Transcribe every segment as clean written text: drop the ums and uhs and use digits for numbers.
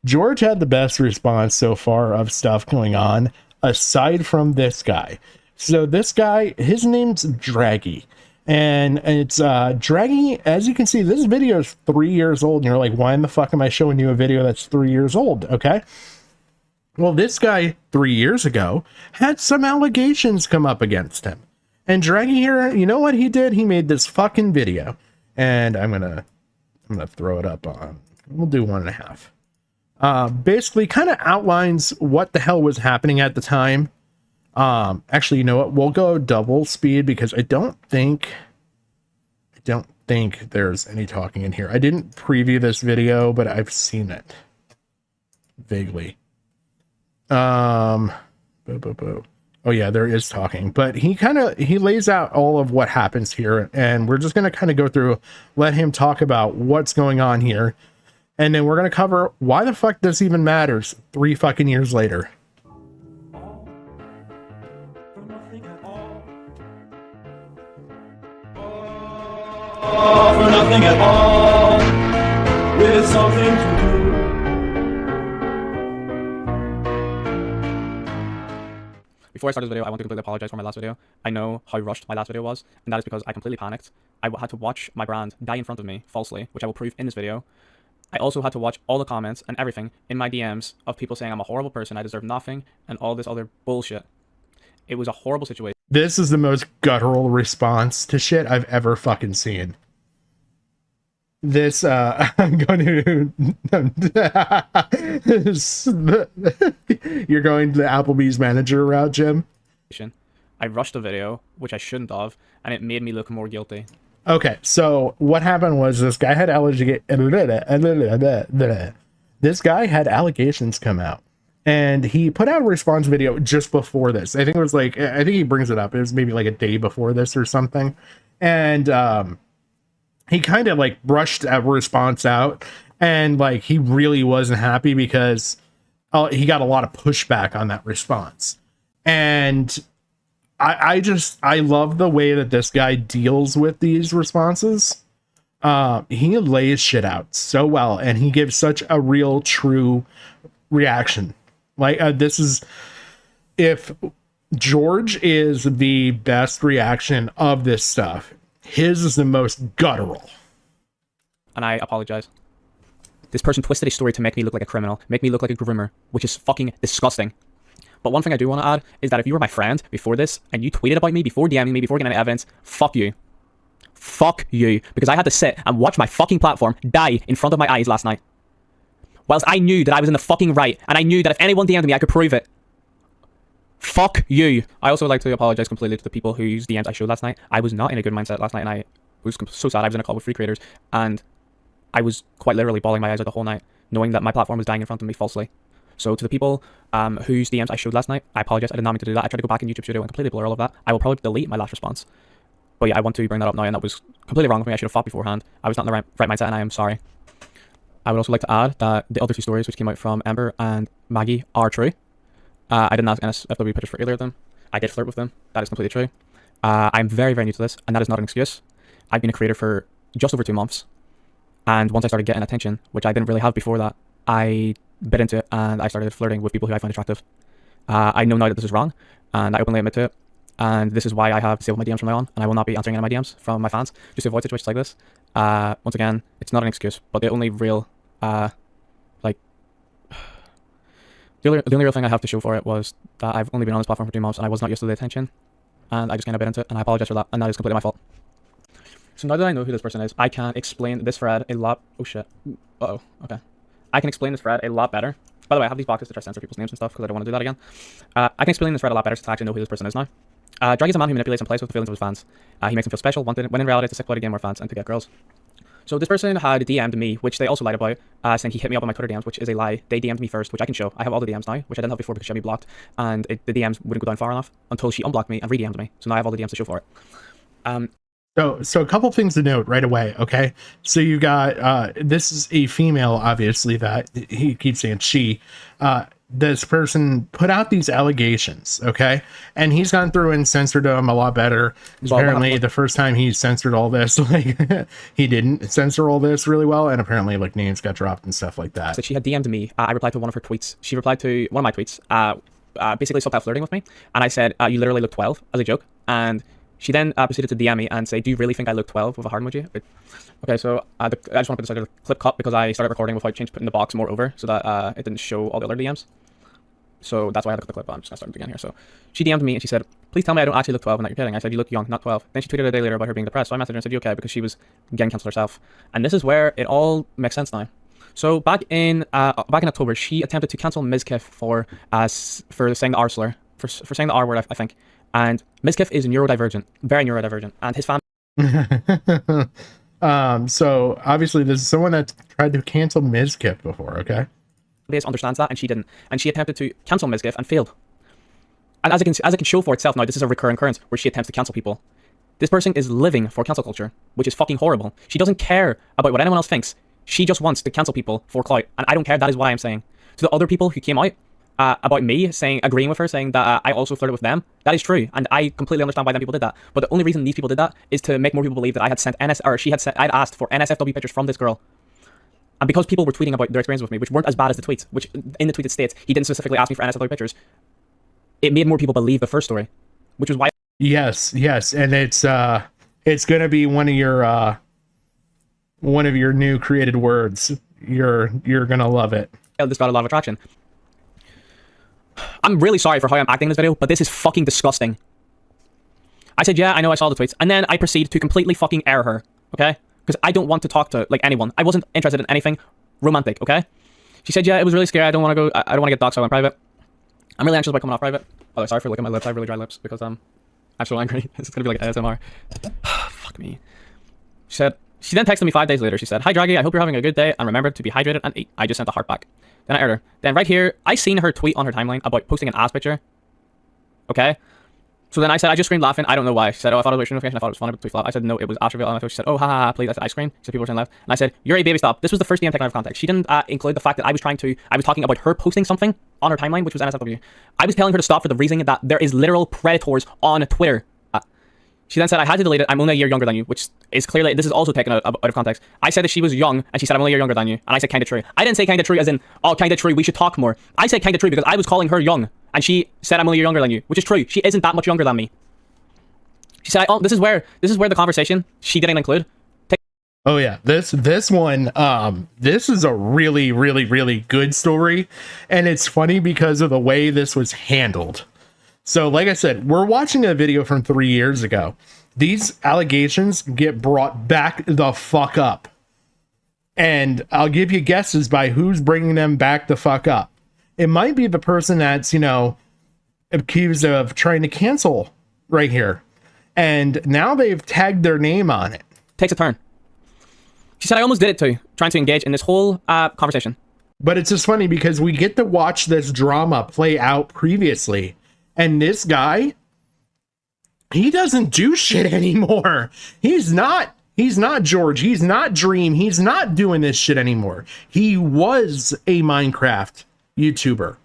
George had the best response so far of stuff going on, aside from this guy. So this guy, his name's Draggie. And it's Draggie, as you can see, this video is 3 years old. And you're like, why in the fuck am I showing you a video that's 3 years old? Okay. Well, this guy 3 years ago had some allegations come up against him. And Draggie here, you know what he did? He made this fucking video. And I'm gonna throw it up on. We'll do 1.5. Basically kind of outlines what the hell was happening at the time. Actually, you know what? We'll go double speed because I don't think there's any talking in here. I didn't preview this video, but I've seen it vaguely. Oh yeah, there is talking, but he lays out all of what happens here, and we're just going to kind of go through, let him talk about what's going on here. And then we're going to cover why the fuck this even matters 3 fucking years later. For nothing at all, with something to do. Before I start this video, I want to completely apologize for my last video. I know how rushed my last video was, and that is because I completely panicked. I had to watch my brand die in front of me falsely, which I will prove in this video. I also had to watch all the comments and everything in my DMs of people saying I'm a horrible person, I deserve nothing, and all this other bullshit. It was a horrible situation. This is the most guttural response to shit I've ever fucking seen. This, I'm going to... You're going to the Applebee's manager route, Jim? I rushed the video, which I shouldn't have, and it made me look more guilty. Okay, so what happened was this guy had this guy had allegations come out. And he put out a response video just before this. I think it was like, I think he brings it up. It was maybe like a day before this or something. And he kind of like brushed a response out. And like, he really wasn't happy because he got a lot of pushback on that response. And I love the way that this guy deals with these responses. He lays shit out so well. And he gives such a real, true reaction. Like, this is, if George is the best reaction of this stuff, his is the most guttural. And I apologize. This person twisted a story to make me look like a criminal, make me look like a groomer, which is fucking disgusting. But one thing I do want to add is that if you were my friend before this, and you tweeted about me before DMing me, before getting any evidence, fuck you. Fuck you. Because I had to sit and watch my fucking platform die in front of my eyes last night. Whilst I knew that I was in the fucking right, and I knew that if anyone DM'd me, I could prove it. Fuck you. I also would like to apologize completely to the people whose DMs I showed last night. I was not in a good mindset last night, and I was so sad. I was in a call with free creators, and I was quite literally bawling my eyes out the whole night, knowing that my platform was dying in front of me falsely. So to the people whose DMs I showed last night, I apologize. I did not mean to do that. I tried to go back in YouTube Studio and completely blur all of that. I will probably delete my last response. But yeah, I want to bring that up now, and that was completely wrong of me. I should have fought beforehand. I was not in the right mindset, and I am sorry. I would also like to add that the other 2 stories which came out from Ember and Maggie are true. I didn't ask NSFW pictures for either of them. I did flirt with them. That is completely true. I'm very, very new to this, and that is not an excuse. I've been a creator for just over 2 months. And once I started getting attention, which I didn't really have before that, I bit into it and I started flirting with people who I find attractive. I know now that this is wrong, and I openly admit to it. And this is why I have disabled my DMs from now on, and I will not be answering any of my DMs from my fans, just to avoid situations like this. Once again, it's not an excuse, but the only real, the only real thing I have to show for it was that I've only been on this platform for 2 months, and I was not used to the attention, and I just kind of bit into it, and I apologize for that, and that is completely my fault. So now that I know who this person is, I can explain this thread a lot. Oh shit. Uh-oh. Okay. I can explain this thread a lot better. By the way, I have these boxes to try to censor people's names and stuff because I don't want to do that again. I can explain this thread a lot better to actually know who this person is now. Draggie is a man who manipulates and plays with the feelings of his fans. He makes them feel special, wanted, when in reality it's a sick bloody game where fans and to get girls. So this person had DM'd me, which they also lied about, saying he hit me up on my Twitter DMs, which is a lie. They DM'd me first, which I can show. I have all the DMs now, which I didn't have before because she had me blocked, and the DMs wouldn't go down far enough until she unblocked me and re-DM'd me. So now I have all the DMs to show for it. So a couple things to note right away, okay? So you got, this is a female, obviously, that he keeps saying she. this person put out these allegations, okay? And he's gone through and censored them a lot better. Well, Apparently, the first time he censored all this, like, he didn't censor all this really well, and apparently, like, names got dropped and stuff like that. So she had DM'd me. I replied to one of her tweets. She replied to one of my tweets, basically subtle flirting with me. And I said, you literally look 12, as a joke. And she then proceeded to DM me and say, do you really think I look 12 with a heart emoji? Okay, so I just want to put this like a clip cut because I started recording without putting the box more over so that it didn't show all the other DMs. So that's why I had to cut the clip. I'm just going to start it again here. So she DM'd me and she said, please tell me I don't actually look 12 and that you're kidding. I said, you look young, not 12. Then she tweeted a day later about her being depressed. So I messaged her and said, you okay? Because she was getting cancelled herself. And this is where it all makes sense now. So back in October, she attempted to cancel Mizkif for saying the R slur, for saying the R word, I think. And Mizkif is neurodivergent, very neurodivergent, and his family. So obviously this is someone that tried to cancel Mizkif before, okay? Understands that, and she didn't. And she attempted to cancel Mizkif and failed. And as it can show for itself now, this is a recurring occurrence where she attempts to cancel people. This person is living for cancel culture, which is fucking horrible. She doesn't care about what anyone else thinks. She just wants to cancel people for clout, and I don't care. That is what I am saying. To the other people who came out about me, agreeing with her, saying that I also flirted with them, that is true, and I completely understand why them people did that. But the only reason these people did that is to make more people believe that I had sent I'd asked for NSFW pictures from this girl. And because people were tweeting about their experience with me, which weren't as bad as the tweets, which in the tweet it states he didn't specifically ask me for NSFW pictures, it made more people believe the first story, which was why. Yes, and it's gonna be one of your new created words. You're gonna love it. This got a lot of attraction. I'm really sorry for how I'm acting in this video, but this is fucking disgusting. I said, yeah, I know I saw the tweets, and then I proceed to completely fucking air her, okay? Because I don't want to talk to, like, anyone. I wasn't interested in anything romantic, okay? She said, yeah, it was really scary. I don't want to go, I don't want to get doxxed, so I went private. I'm really anxious about coming off private. Oh, sorry for looking at my lips. I have really dry lips because I'm so angry. This is going to be like ASMR. Fuck me. She then texted me 5 days later. She said, hi, Draggie. I hope you're having a good day, and remember to be hydrated and eat. I just sent a heart back. Then I aired her. Then right here, I seen her tweet on her timeline about posting an ass picture. Okay? So then I said, I just screamed laughing. I don't know why. She said, oh, I thought it was extreme notification. I thought it was funny, but tweet flop. I said, no, it was after reveal. She said, oh, haha, please. I said, I screamed. She said, people were saying left. And I said, you're a baby, stop. This was the first DM taken out of context. She didn't include the fact that I was talking about her posting something on her timeline, which was NSFW. I was telling her to stop for the reason that there is literal predators on Twitter. She then said, I had to delete it. I'm only a year younger than you, which is clearly, this is also taken out of context. I said that she was young, and she said, I'm only a year younger than you. And I said, kind of true. I didn't say kind of true as in, oh, kind of true, we should talk more. I said kind of true because I was calling her young, and she said, I'm only a year younger than you, which is true. She isn't that much younger than me. She said, oh, this is where the conversation she didn't include. Oh yeah, this one, this is a really, really, really good story, and it's funny because of the way this was handled. So like I said, we're watching a video from 3 years ago. These allegations get brought back the fuck up. And I'll give you guesses by who's bringing them back the fuck up. It might be the person that's, accused of trying to cancel right here. And now they've tagged their name on it. Takes a turn. She said, I almost did it too, trying to engage in this whole conversation. But it's just funny because we get to watch this drama play out previously. And this guy, he doesn't do shit anymore. He's not George. He's not Dream. He's not doing this shit anymore. He was a Minecraft YouTuber.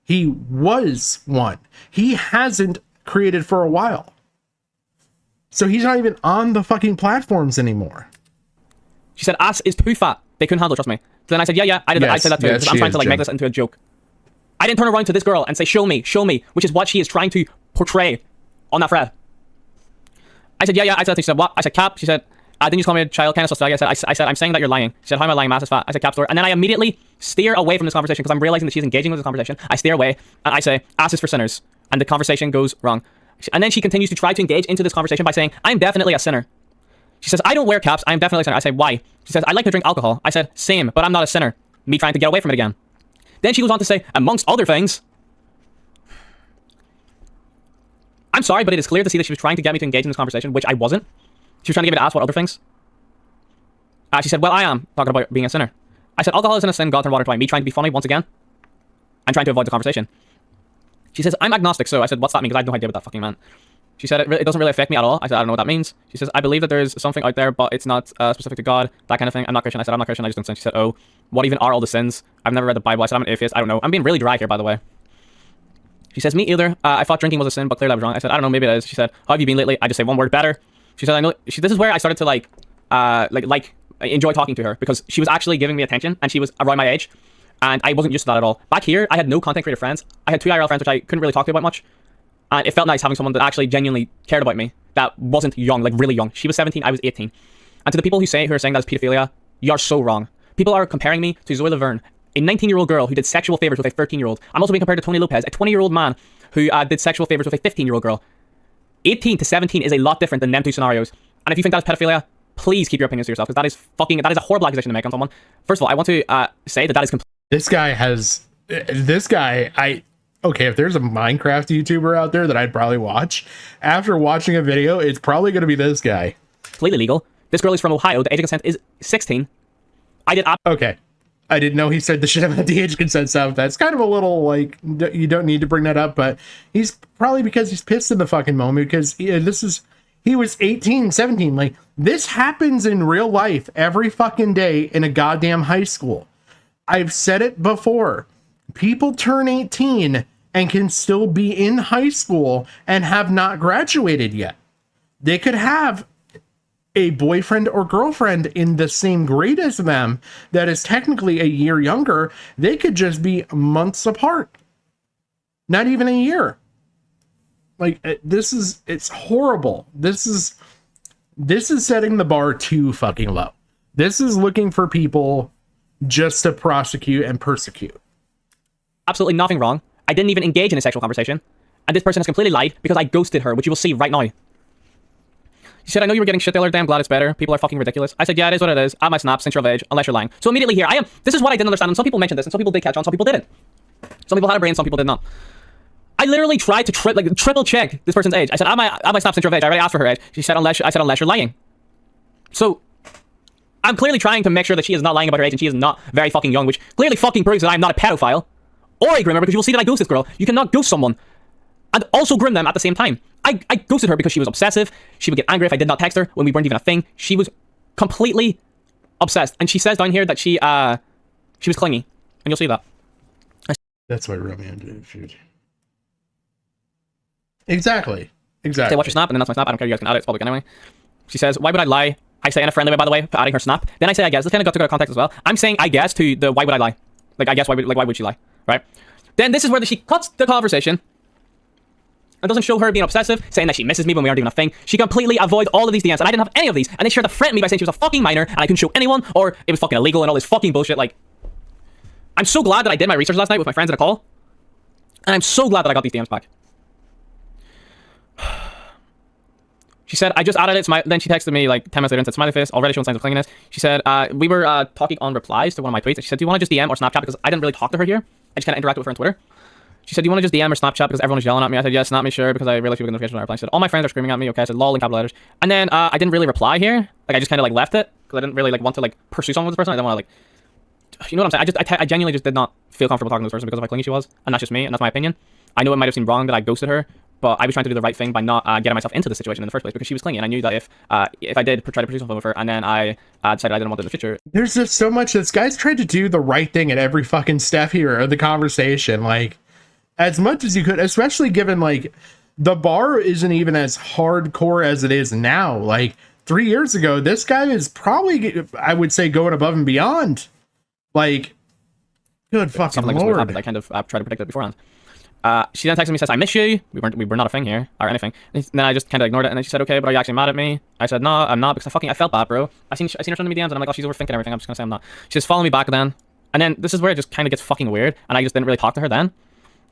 He was one. He hasn't created for a while. So he's not even on the fucking platforms anymore. She said, ass is too fat. They couldn't handle it, trust me. So then I said, yeah, I did. Yes, I said that too. Yes, I'm trying to make this into a joke. I didn't turn around to this girl and say, show me, which is what she is trying to portray on that thread. I said, yeah, I said that. She said, what? I said, cap. She said, didn't you call me a child? Kind of suspect. I said, I'm saying that you're lying. She said, how am I lying? Mass is fat. I said, cap store. And then I immediately steer away from this conversation because I'm realizing that she's engaging with this conversation. I steer away and I say, ass is for sinners. And the conversation goes wrong. And then she continues to try to engage into this conversation by saying, I'm definitely a sinner. She says, I don't wear caps. I'm definitely a sinner. I say, why? She says, I like to drink alcohol. I said, same, but I'm not a sinner. Me trying to get away from it again. Then she goes on to say, amongst other things, I'm sorry, but it is clear to see that she was trying to get me to engage in this conversation, which I wasn't. She was trying to get me to ask what other things. She said, well, I am talking about being a sinner. I said, alcohol isn't a sin, God turned water to wine. Me trying to be funny once again. I'm trying to avoid the conversation. She says, I'm agnostic, so I said, what's that mean? Because I had no idea what that fucking meant. She said, it doesn't really affect me at all. I said, I don't know what that means. She says, I believe that there's something out there, but it's not specific to God, that kind of thing. I'm not Christian. I said, I'm not Christian. I just don't sin. She said, oh, what even are all the sins? I've never read the Bible. I said, I'm an atheist. I don't know. I'm being really dry here, by the way. She says, me either. I thought drinking was a sin, but clearly I was wrong. I said, I don't know, maybe it is. She said, how have you been lately? I just say one word, better. She said, I know. This is where I started to enjoy talking to her, because she was actually giving me attention, and she was around my age, and I wasn't used to that at all. Back here, I had no content creator friends. I had 2 IRL friends, which I couldn't really talk to about much. And it felt nice having someone that actually genuinely cared about me, that wasn't young, like really young. She was 17, I was 18. And to the people who are saying that's pedophilia, you are so wrong. People are comparing me to Zoe Laverne, a 19-year-old girl who did sexual favors with a 13-year-old. I'm also being compared to Tony Lopez, a 20-year-old man who did sexual favors with a 15-year-old girl. 18 to 17 is a lot different than them 2 scenarios. And if you think that's pedophilia, please keep your opinions to yourself, because that is a horrible accusation to make on someone. First of all, I want to say that is complete. Okay, if there's a Minecraft YouTuber out there that I'd probably watch, after watching a video, it's probably going to be this guy. Completely legal. This girl is from Ohio. The age of consent is 16. Okay. I didn't know he said the shit about the age consent stuff. That's kind of a little, like, you don't need to bring that up, but he's probably because he's pissed in the fucking moment, because he was 18, 17. Like, this happens in real life every fucking day in a goddamn high school. I've said it before. People turn 18 and can still be in high school and have not graduated yet. They could have a boyfriend or girlfriend in the same grade as them that is technically a year younger. They could just be months apart. Not even a year. Like, it's horrible. This is setting the bar too fucking low. This is looking for people just to prosecute and persecute. Absolutely nothing wrong. I didn't even engage in a sexual conversation. And this person has completely lied because I ghosted her, which you will see right now. She said, I know you were getting shit the other day. I'm glad it's better. People are fucking ridiculous. I said, yeah, it is what it is. Add my snap since you're of age, unless you're lying. So immediately here, this is what I didn't understand. And some people mentioned this, and some people did catch on, some people didn't. Some people had a brain, some people did not. I literally tried to triple check this person's age. I said, add my snap since you're of age. I already asked for her age. She said, unless you're lying. So I'm clearly trying to make sure that she is not lying about her age and she is not very fucking young, which clearly fucking proves that I'm not a pedophile or a groomer, because you will see that I ghost this girl. You cannot ghost someone and also groom them at the same time. I ghosted her because she was obsessive. She would get angry if I did not text her when we weren't even a thing. She was completely obsessed. And she says down here that she was clingy. And you'll see that. That's why Romeo did shoot. Exactly. Say, what's your snap? And then that's my snap. I don't care. You guys can add it. It's public anyway. She says, why would I lie? I say in a friendly way, by the way, adding her snap. Then I say, I guess. This kind of got to go out of context as well. I'm saying, I guess, to the why would I lie? Like, I guess, why would she lie? Right? Then this is where she cuts the conversation and doesn't show her being obsessive, saying that she misses me when we aren't even a thing. She completely avoids all of these DMs, and I didn't have any of these. And they tried to threaten me by saying she was a fucking minor, and I couldn't show anyone, or it was fucking illegal and all this fucking bullshit. Like, I'm so glad that I did my research last night with my friends at a call, and I'm so glad that I got these DMs back. She said, I just added it. Then she texted me like 10 minutes later and said, smiley face, already showing signs of clinginess. She said, we were talking on replies to one of my tweets. She said, do you want to just DM or Snapchat? Because I didn't really talk to her here. I just kind of interacted with her on Twitter. She said, do you want to just DM or Snapchat because everyone is yelling at me? I said, yes, snap me, sure, because I really feel notifications when I reply. She said, all my friends are screaming at me. Okay, I said, lol in capital letters. And then I didn't really reply here. Like, I just kind of like left it because I didn't really like want to like pursue someone with this person. I didn't want to like, you know what I'm saying? I genuinely just did not feel comfortable talking to this person because of how clingy she was. And that's just me, and that's my opinion. I know it might have seemed wrong that I ghosted her, but I was trying to do the right thing by not getting myself into the situation in the first place because she was clingy, and I knew that if I did try to pursue something with her, and then I decided I didn't want it in the future. There's just so much. This guy's tried to do the right thing at every fucking step here of the conversation, like as much as you could, especially given like the bar isn't even as hardcore as it is now. Like 3 years ago, this guy is probably, I would say, going above and beyond. Like, good fucking something like lord. This would happen. I kind of tried to predict it beforehand. She then texted me, says, I miss you. We were not a thing here, or anything. And then I just kind of ignored it, and then she said, okay, but are you actually mad at me? I said, no, I'm not, because I felt bad, bro. I seen her sending me DMs, and I'm like, oh, she's overthinking everything. I'm just gonna say I'm not. She says, follow me back then. And then this is where it just kind of gets fucking weird, and I just didn't really talk to her then.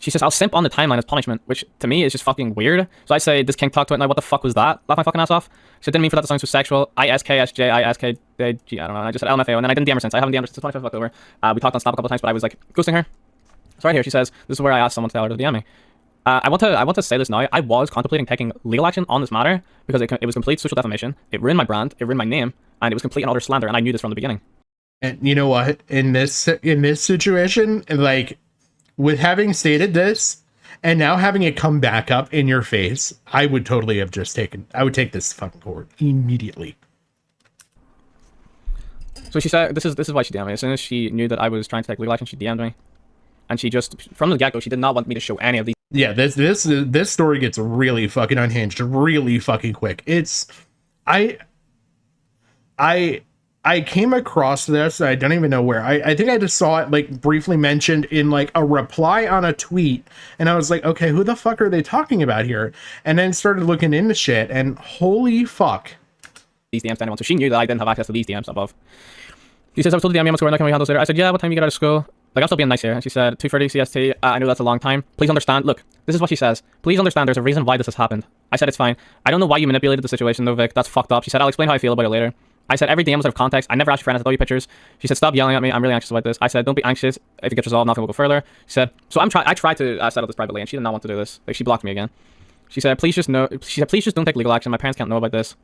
She says, I'll simp on the timeline as punishment, which to me is just fucking weird. So I say, this king talk to it now, what the fuck was that? Laugh my fucking ass off. She didn't mean for that to sound so sexual. ISKSJ, ISKG, I don't know. I just said LMFAO, and then I didn't DM her since. I haven't DM her since the 25th of October. We talked on Snap a couple times, but I was like ghosting her. So right here, she says, this is where I asked someone to tell her to DM me. I want to say this now. I was contemplating taking legal action on this matter because it was complete social defamation. It ruined my brand, it ruined my name, and it was complete and utter slander, and I knew this from the beginning. And you know what? In this situation, like, with having stated this, And now having it come back up in your face, I would totally have just taken, I would take this fucking court immediately. So she said, this is why she DM'd me. As soon as she knew that I was trying to take legal action, she DM'd me. And she just, from the get-go, she did not want me to show any of these. Yeah, this story gets really fucking unhinged really fucking quick. It's, I came across this, I don't even know where. I think I just saw it like briefly mentioned in like a reply on a tweet, and I was like, okay, who the fuck are they talking about here? And then started looking into shit, and holy fuck. These DMs to anyone, so she knew that I didn't have access to these DMs above. She says, I was told to DM me on score, and can we handle this later? I said, yeah, what time you get out of school? Like, I'm still being nice here. And she said, 2:30 CST, I know that's a long time. Please understand, look, this is what she says. Please understand there's a reason why this has happened. I said, it's fine. I don't know why you manipulated the situation though, Vic. That's fucked up. She said, I'll explain how I feel about it later. I said, every DM was out of context. I never asked you for an SW pictures. She said, stop yelling at me. I'm really anxious about this. I said, don't be anxious. If it gets resolved, nothing will go further. She said, so I tried to settle this privately, and she did not want to do this. Like, she blocked me again. She said, please just don't take legal action. My parents can't know about this.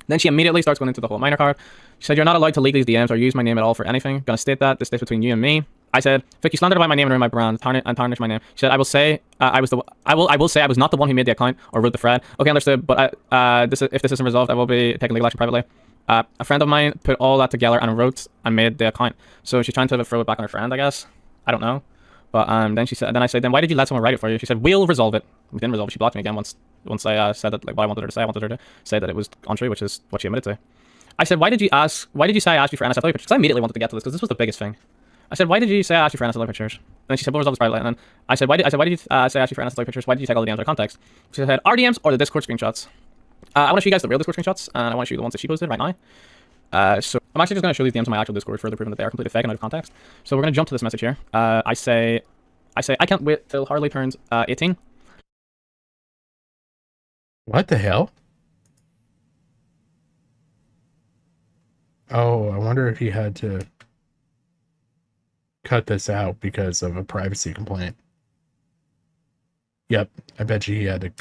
Then she immediately starts going into the whole minor card. She said, you're not allowed to leak these DMs or use my name at all for anything. Gonna state that. This stays between you and me. I said, Vic, you slandered about my name and ruined my brand, and tarnish my name. She said, I will say I will say I was not the one who made the account or wrote the thread. Okay, understood. But if this isn't resolved, I will be taking legal action privately. A friend of mine put all that together and wrote and made the account. So she's trying to throw it back on her friend, I guess. I don't know. But then I said, then why did you let someone write it for you? She said, we'll resolve it. We didn't resolve it. She blocked me again once I said that, like, what I wanted her to say. I wanted her to say that it was untrue, which is what she admitted to. I said, why did you say I asked you for NSFW pictures? Because I immediately wanted to get to this, because this was the biggest thing. I said, why did you say I asked you for NSFW pictures? And then she said, what was all this privately? And then I said, why did you say I asked you for NSFW pictures? Why did you take all the DMs out of context? She said, our DMs or the Discord screenshots? I want to show you guys the real Discord screenshots, and I want to show you the ones that she posted right now. So I'm actually just going to show these DMs to my actual Discord, further proving that they are completely fake and out of context. So we're going to jump to this message here. I say, I can't wait till Harley turns 18. What the hell? Oh, I wonder if he had to cut this out because of a privacy complaint. Yep, I bet you he had to.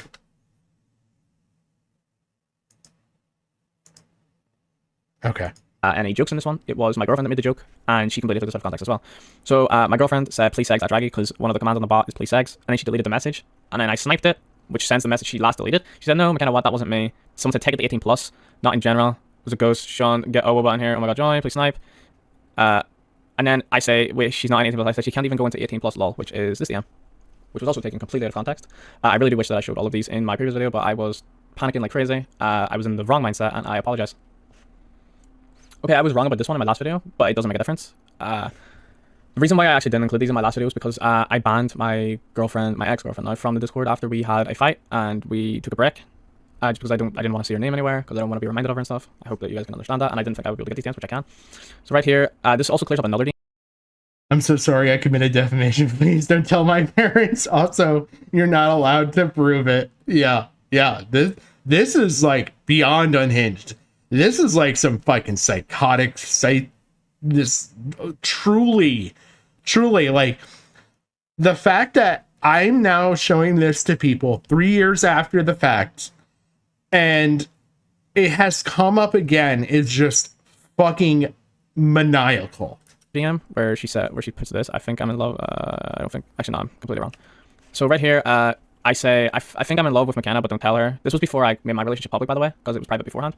Okay. Any jokes in this one? It was my girlfriend that made the joke, and she completely took this out of context as well. So my girlfriend said, please segs at Draggie, because one of the commands on the bot is please segs, and then she deleted the message, and then I sniped it, which sends the message she last deleted. She said, no, McKenna, what? That wasn't me. Someone said, take it to 18 plus, not in general. There's a ghost. Sean, get Owo button here. Oh my god, join, please snipe. And then I say, wait, she's not in 18 plus. I said, she can't even go into 18 plus lol, which is this DM, which was also taken completely out of context. I really do wish that I showed all of these in my previous video, but I was panicking like crazy. I was in the wrong mindset, and I apologize. Okay, I was wrong about this one in my last video, but it doesn't make a difference. The reason why I actually didn't include these in my last video was because I banned my ex-girlfriend now from the Discord after we had a fight and we took a break. Just because I didn't want to see her name anywhere, because I don't want to be reminded of her and stuff. I hope that you guys can understand that, and I didn't think I would be able to get these DMs, which I can. So right here, this also clears up another DM. I'm so sorry I committed defamation. Please don't tell my parents. Also, you're not allowed to prove it. Yeah. This is like beyond unhinged. This is like some fucking psychotic this truly like the fact that I'm now showing this to people 3 years after the fact and it has come up again is just fucking maniacal. DM where she puts this, I think I'm in love. I don't think, actually no, I'm completely wrong. So right here, I say I think I'm in love with McKenna, but don't tell her. This was before I made my relationship public, by the way, because it was private beforehand.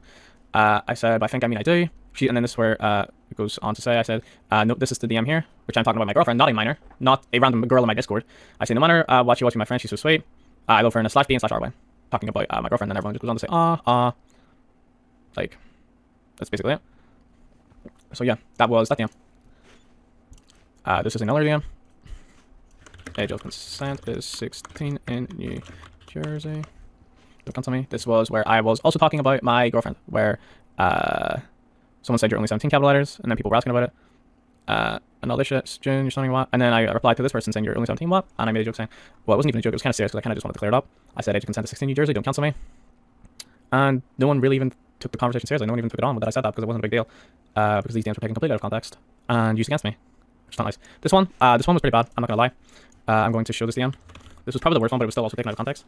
I said, I think I mean I do. And then this is where it goes on to say, I said, no, this is the DM here, which I'm talking about my girlfriend, not a minor, not a random girl in my Discord. I say, no matter what you watch with my friend, she's so sweet. I love her in a /B and /R way. Talking about my girlfriend, and everyone just goes on to say, like, that's basically it. So yeah, that was that DM. This is another DM. Age of consent is 16 in New Jersey. Don't cancel me. This was where I was also talking about my girlfriend, where someone said you're only 17 capital letters, and then people were asking about it. And all this shit, June, you're something what? And then I replied to this person saying you're only 17 what? And I made a joke saying, well, it wasn't even a joke, it was kind of serious because I kind of just wanted to clear it up. I said age of consent is 16 New Jersey, don't cancel me. And no one really even took the conversation seriously. No one even took it on that I said that because it wasn't a big deal. Because these DMs were taken completely out of context and used against me. Which is not nice. This one was pretty bad, I'm not gonna lie. I'm going to show this DM. This was probably the worst one, but it was still also taken out of context.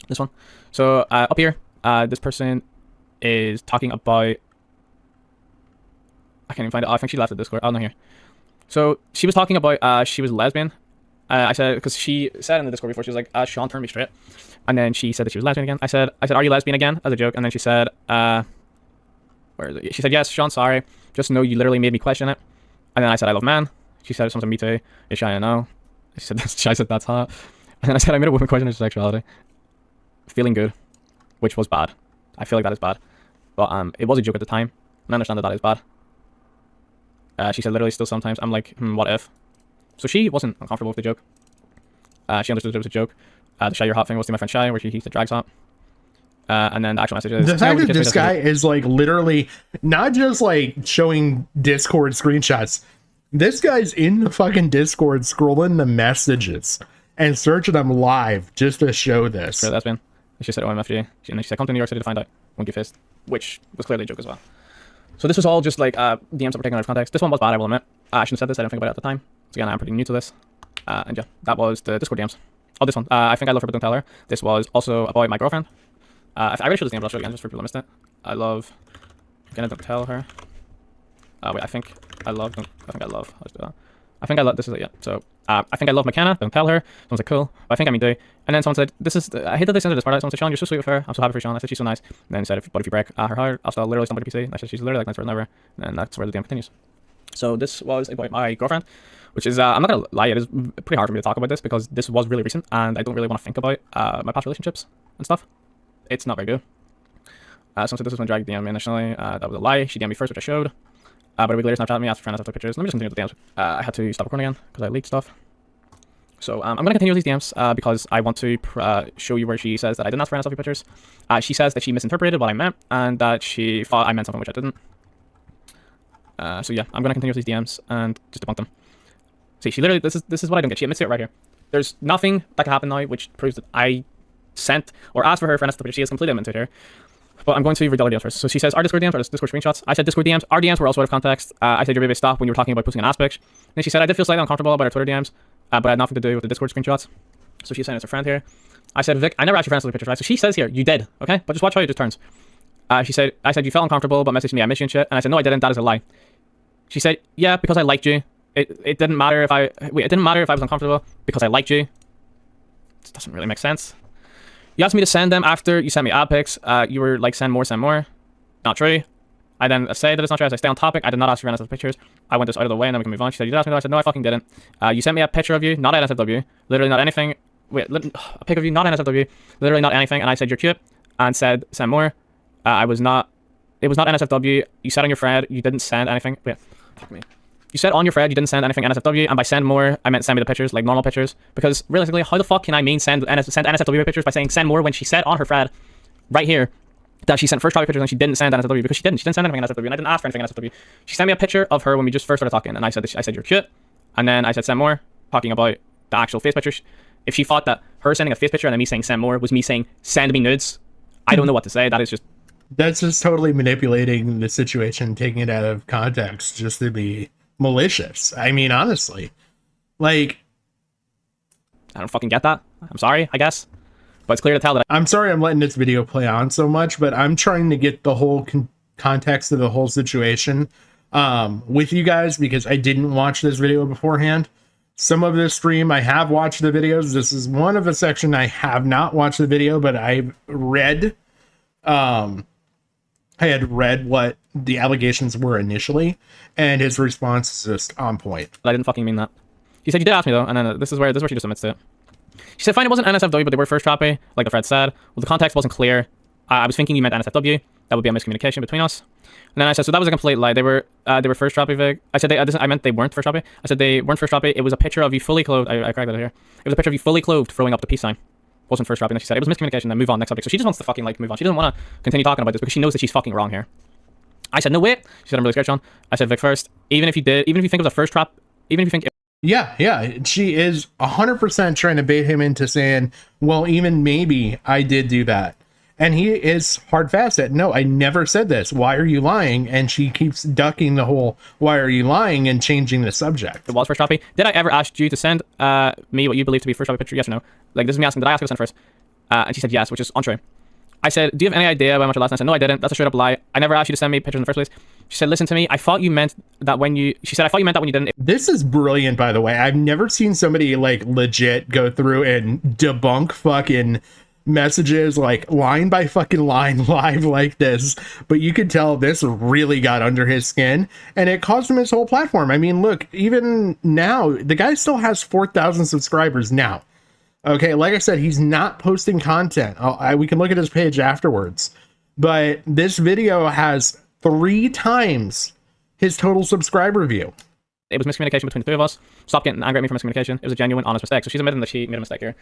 This one. So up here, this person is talking about, I can't even find it. Oh, I think she left the Discord. Oh no, here. So she was talking about she was lesbian, I said, because she said in the Discord before, she was like, Sean turned me straight. And then she said that she was lesbian again. I said, are you lesbian again? As a joke. And then she said, where is it? She said, yes, Sean, sorry. Just know you literally made me question it. And then I said, I love men. She said something, me too. Is shy, I know. She said, that's hot. And then I said, I made a woman question her sexuality. Feeling good, which was bad. I feel like that is bad. But it was a joke at the time. And I understand that is bad. She said, literally still sometimes. I'm like, what if? So she wasn't uncomfortable with the joke. She understood it was a joke. The Shy You're Hot thing was to my friend Shy, where he said Drag's hot. And then the actual message is... The fact that this guy is like literally not just like showing Discord screenshots. This guy's in the fucking Discord scrolling the messages and searching them live just to show this. Sure, that's been. She said OMFG. And then she said, come to New York City to find out. Won't give fist. Which was clearly a joke as well. So this was all just like DMs that were taken out of context. This one was bad, I will admit. I shouldn't have said this. I didn't think about it at the time. So again, I'm pretty new to this. And yeah, that was the Discord DMs. Oh, this one. I think I love her, but don't tell her. This was also about my girlfriend. I really should have named it. I'll show it again just for people who missed it. I love. Again, don't tell her. Wait, I think I love. Let's do that. I think I love. This is it. Yeah. So I think I love McKenna. Don't tell her. Someone said cool. But I think I mean do. And then someone said this is. I hate that they sent this part out. Someone said Sean, you're so sweet with her. I'm so happy for Sean. I said she's so nice. And then said, but if you break her heart, I'll still literally somebody PC. And I said she's literally like nice for never. And that's where the DM continues. So this was about my girlfriend, which is I'm not gonna lie, it is pretty hard for me to talk about this because this was really recent and I don't really want to think about my past relationships and stuff. It's not very good. Someone said this was when Draggie DM'd me initially. That was a lie. She DM'd me first, which I showed. But a week later, Snapchat me, asked for friends, after pictures. Let me just continue with the DMs. I had to stop recording again because I leaked stuff. So I'm gonna continue with these DMs because I want to show you where she says that I didn't ask for friends, selfie pictures. She says that she misinterpreted what I meant and that she thought I meant something which I didn't. So yeah, I'm gonna continue with these DMs and just debunk them. See, she literally, this is what I don't get. She admits to it right here. There's nothing that can happen now which proves that I sent or asked for her friend, but she has completely admitted here. But I'm going to read all the DMs first. So she says, our Discord DMs are Discord screenshots. I said Discord DMs. Our DMs were also out of context. I said your baby stop when you were talking about posting an ass pic. Then she said, I did feel slightly uncomfortable about our Twitter DMs, but I had nothing to do with the Discord screenshots. So she's saying it's her friend here. I said, Vic, I never asked your friends to the pictures, right? So she says here, you did, okay? But just watch how it just turns. I said, you felt uncomfortable, but messaged me, I miss you and shit. And I said, no, I didn't. That is a lie. She said, yeah, because I liked you. It didn't matter if it didn't matter if I was uncomfortable because I liked you. This doesn't really make sense. You asked me to send them after you sent me ad pics. You were like, send more, send more. Not true. I then say that it's not true as I stay on topic. I did not ask for NSFW pictures. I went this out of the way and then we can move on. She said, you did ask me that. I said, no, I fucking didn't. You sent me a picture of you, not NSFW. Literally not anything. Wait, a pic of you, not NSFW. Literally not anything. And I said, you're cute. And said, send more. It was not NSFW. You said on your thread, you didn't send anything. Wait, fuck me. You said on your thread you didn't send anything NSFW, and by send more, I meant send me the pictures, like normal pictures. Because realistically, how the fuck can I mean send NSFW pictures by saying send more when she said on her thread, right here, that she sent first try pictures and she didn't send NSFW because she didn't send anything NSFW, and I didn't ask for anything NSFW. She sent me a picture of her when we just first started talking, and I said you're cute, and then I said send more, talking about the actual face pictures. If she thought that her sending a face picture and then me saying send more was me saying send me nudes, I don't know what to say. That's just totally manipulating the situation, taking it out of context just to be malicious. I mean, honestly, like, I don't fucking get that. I'm sorry, I guess, but it's clear to tell that I'm sorry I'm letting this video play on so much, but I'm trying to get the whole context of the whole situation with you guys because I didn't watch this video beforehand. Some of this stream I have watched the videos. This is one of a section I have not watched the video, but I've read I had read what the allegations were initially, and his response is just on point. I didn't fucking mean that. He said, you did ask me though, and then this is where she just admits to it. She said, fine, it wasn't NSFW, but they were first trappy, like the thread said. Well, the context wasn't clear. I was thinking you meant NSFW. That would be a miscommunication between us. And then I said, so that was a complete lie. They were first trappy, Vig. I said, I meant they weren't first trappy. I said they weren't first trappy. It was a picture of you fully clothed. I corrected it here. It was a picture of you fully clothed, throwing up the peace sign. Wasn't first trappy. And then she said, it was miscommunication, then move on, next subject. So she just wants to fucking like move on. She doesn't want to continue talking about this because she knows that she's fucking wrong here. I said, no, wait. She said, I'm really scared, Sean. I said, Vic, first, even if you think it was a first trap, even if you think... Yeah, she is 100% trying to bait him into saying, well, even maybe I did do that. And he is hard fast at, no, I never said this. Why are you lying? And she keeps ducking the whole, why are you lying? And changing the subject. It was first trappy. Did I ever ask you to send me what you believe to be first trappy picture? Yes or no? Like, this is me asking, did I ask her to send first? And she said yes, which is untrue. I said, do you have any idea how much I lost? And I said, no, I didn't. That's a straight up lie. I never asked you to send me pictures in the first place. She said, listen to me. I thought you meant that when you... She said, I thought you meant that when you didn't. This is brilliant, by the way. I've never seen somebody like legit go through and debunk fucking messages like line by fucking line live like this, but you could tell this really got under his skin and it cost him his whole platform. I mean, look, even now the guy still has 4,000 subscribers now. Okay, like I said, he's not posting content. We can look at his page afterwards, but this video has 3 times his total subscriber view. It was miscommunication between the 2 of us. Stop getting angry at me for miscommunication. It was a genuine, honest mistake. So she's admitting that she made a mistake here.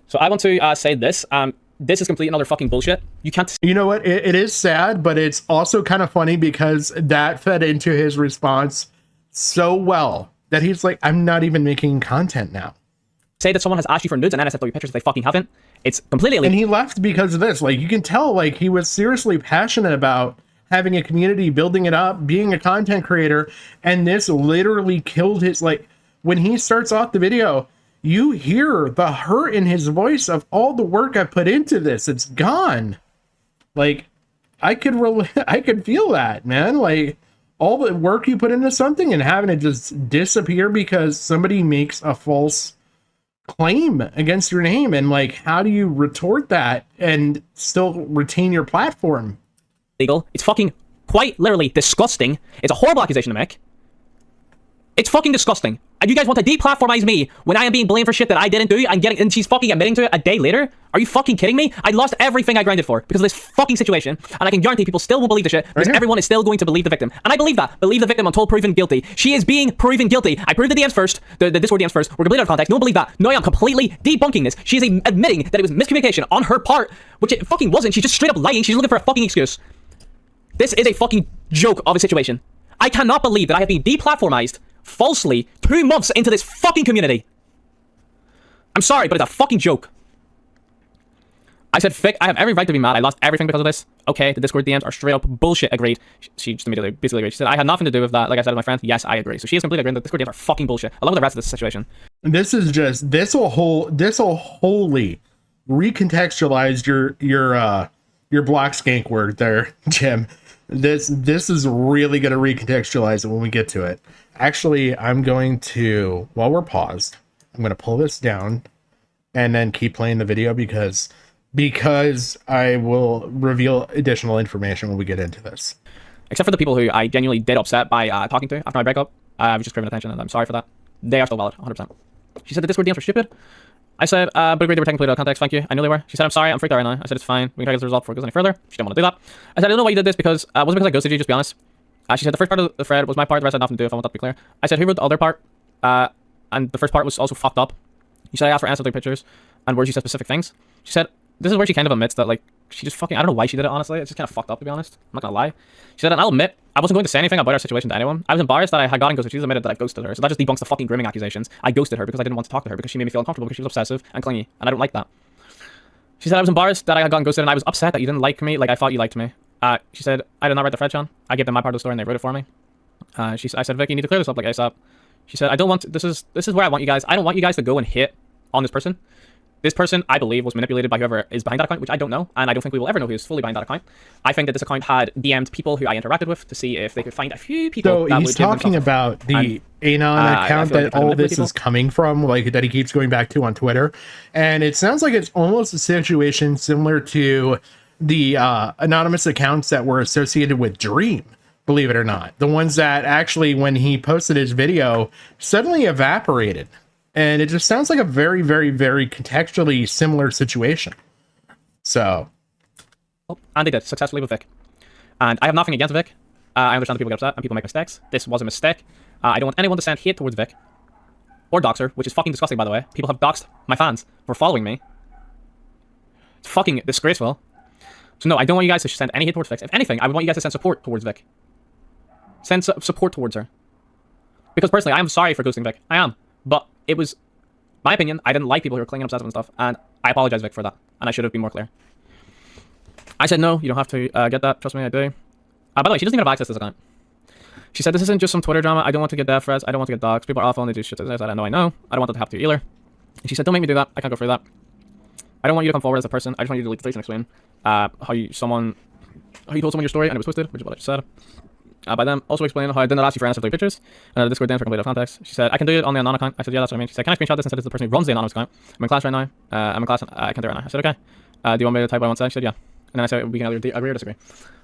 So I want to say this. This is complete and utter fucking bullshit. You can't... You know what? It is sad, but it's also kind of funny because that fed into his response so well that he's like, I'm not even making content now. Say that someone has asked you for nudes and NSFW pictures if they fucking haven't. It's completely illegal. And he left because of this. Like, you can tell, like, he was seriously passionate about having a community, building it up, being a content creator, and this literally killed his... Like, when he starts off the video, you hear the hurt in his voice of all the work I put into this. It's gone. Like, I could feel that, man. Like, all the work you put into something and having it just disappear because somebody makes a false claim against your name. And like, how do you retort that and still retain your platform? Legal. It's fucking quite literally disgusting. It's a horrible accusation to make. It's fucking disgusting. And you guys want to deplatformize me when I am being blamed for shit that I didn't do and she's fucking admitting to it a day later? Are you fucking kidding me? I lost everything I grinded for because of this fucking situation, and I can guarantee people still won't believe the shit because everyone is still going to believe the victim. And I believe that. Believe the victim until proven guilty. She is being proven guilty. I proved the DMs first, the Discord DMs first. We're completely out of context. No one believe that. No, I am completely debunking this. She is admitting that it was miscommunication on her part, which it fucking wasn't. She's just straight up lying. She's looking for a fucking excuse. This is a fucking joke of a situation. I cannot believe that I have been deplatformized falsely 2 months into this fucking community. I'm sorry, but it's a fucking joke. I said, Vic, I have every right to be mad. I lost everything because of this. Okay, the Discord DMs are straight up bullshit. Agreed. She just immediately basically agreed. She said, I had nothing to do with that. Like I said to my friend, yes, I agree. So she is completely agreeing that Discord DMs are fucking bullshit, along with the rest of this situation. This is just, this will wholly recontextualize your block skank word there, Jim. This is really going to recontextualize it when we get to it. Actually, I'm going to, while we're paused, I'm going to pull this down and then keep playing the video because I will reveal additional information when we get into this. Except for the people who I genuinely did upset by talking to after my breakup. I was just craving attention, and I'm sorry for that. They are still valid, 100%. She said the Discord DMs were stupid. I said, but agreed they were taken completely out of context. Thank you. I knew they were. She said, I'm sorry. I'm freaked out right now. I said, it's fine. We can try to get the result before it goes any further. She didn't want to do that. I said, I don't know why you did this because, wasn't because I ghosted you, just be honest. She said, the first part of the thread was my part. The rest had nothing to do with. I want that to be clear. I said, who wrote the other part? And the first part was also fucked up. You said I asked for ancillary pictures and words you said specific things. She said, this is where she kind of admits that, like, she just fucking, I don't know why she did it, honestly. It's just kind of fucked up, to be honest. I'm not gonna lie. She said, and I'll admit, I wasn't going to say anything about our situation to anyone. I was embarrassed that I had gotten ghosted. She's admitted that I ghosted her. So that just debunks the fucking grooming accusations. I ghosted her because I didn't want to talk to her because she made me feel uncomfortable because she was obsessive and clingy. And I don't like that. She said, I was embarrassed that I had gotten ghosted and I was upset that you didn't like me like I thought you liked me. She said, I did not write the thread, Sean. I gave them my part of the story and they wrote it for me. I said, Vic, you need to clear this up like ASAP. She said, I don't want to, this is where I want you guys. I don't want you guys to go and hit on this person. This person, I believe, was manipulated by whoever is behind that account, which I don't know, and I don't think we will ever know who is fully behind that account. I think that this account had DM'd people who I interacted with to see if they could find a few people. So he's talking about the Anon account that all this is coming from, like that he keeps going back to on Twitter, and it sounds like it's almost a situation similar to the anonymous accounts that were associated with Dream. Believe it or not, the ones that actually, when he posted his video, suddenly evaporated. And it just sounds like a very, very, very contextually similar situation. So. And they did, successfully with Vic. And I have nothing against Vic. I understand that people get upset and people make mistakes. This was a mistake. I don't want anyone to send hate towards Vic. Or dox her, which is fucking disgusting, by the way. People have doxed my fans for following me. It's fucking disgraceful. So no, I don't want you guys to send any hate towards Vic. If anything, I would want you guys to send support towards Vic. Send support towards her. Because personally, I am sorry for ghosting Vic. I am. But it was my opinion. I didn't like people who were clinging obsessive and stuff, and I apologize, Vic, for that. And I should have been more clear. I said, no, you don't have to get that. Trust me, I do. By the way, she doesn't even have access to this account. She said, this isn't just some Twitter drama. I don't want to get death threats. I don't want to get doxxed. People are awful and they do shit. I said, I know. I don't want that to happen to you either. And she said, don't make me do that. I can't go through that. I don't want you to come forward as a person. I just want you to delete the tweets and explain how you told someone your story and it was twisted, which is what I just said. By them, also explain how I did not ask you for answers to pictures, and the Discord then for complete context. She said, I can do it on the anonymous account. I said, yeah, that's what I mean. She said, can I screenshot this and send it to the person who runs the anonymous account? I'm in class right now. I'm in class and I can do it right now. I said, okay. Do you want me to type what I want to say? She said, yeah. And then I said, we can either agree or disagree.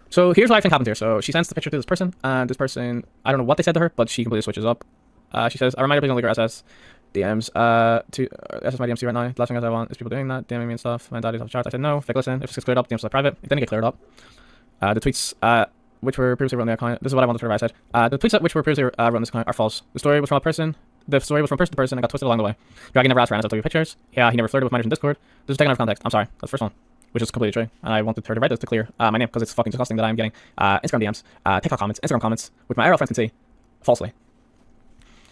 So here's what I think happened here. So she sends the picture to this person, and this person, I don't know what they said to her, but she completely switches up. She says, a reminder, please only your SS DMs to SS my DMs right now. The last thing I want is people doing that, DMing me and stuff. My daddy's off the chart. I said, no. Like, listen, if it's cleared up, DMs are private. It didn't get cleared up. The tweets, which were previously run on the account. This is what I wanted to provide. The tweets which were previously run on this account are false. The story was from person to person and got twisted along the way. Draggie never asked for answers to your pictures. Yeah, he never flirted with minors in Discord. This is taken out of context. I'm sorry. That's the first one, which is completely true. And I wanted her to write this to clear my name because it's fucking disgusting that I'm getting Instagram DMs, TikTok comments, Instagram comments, which my IRL friends can see falsely.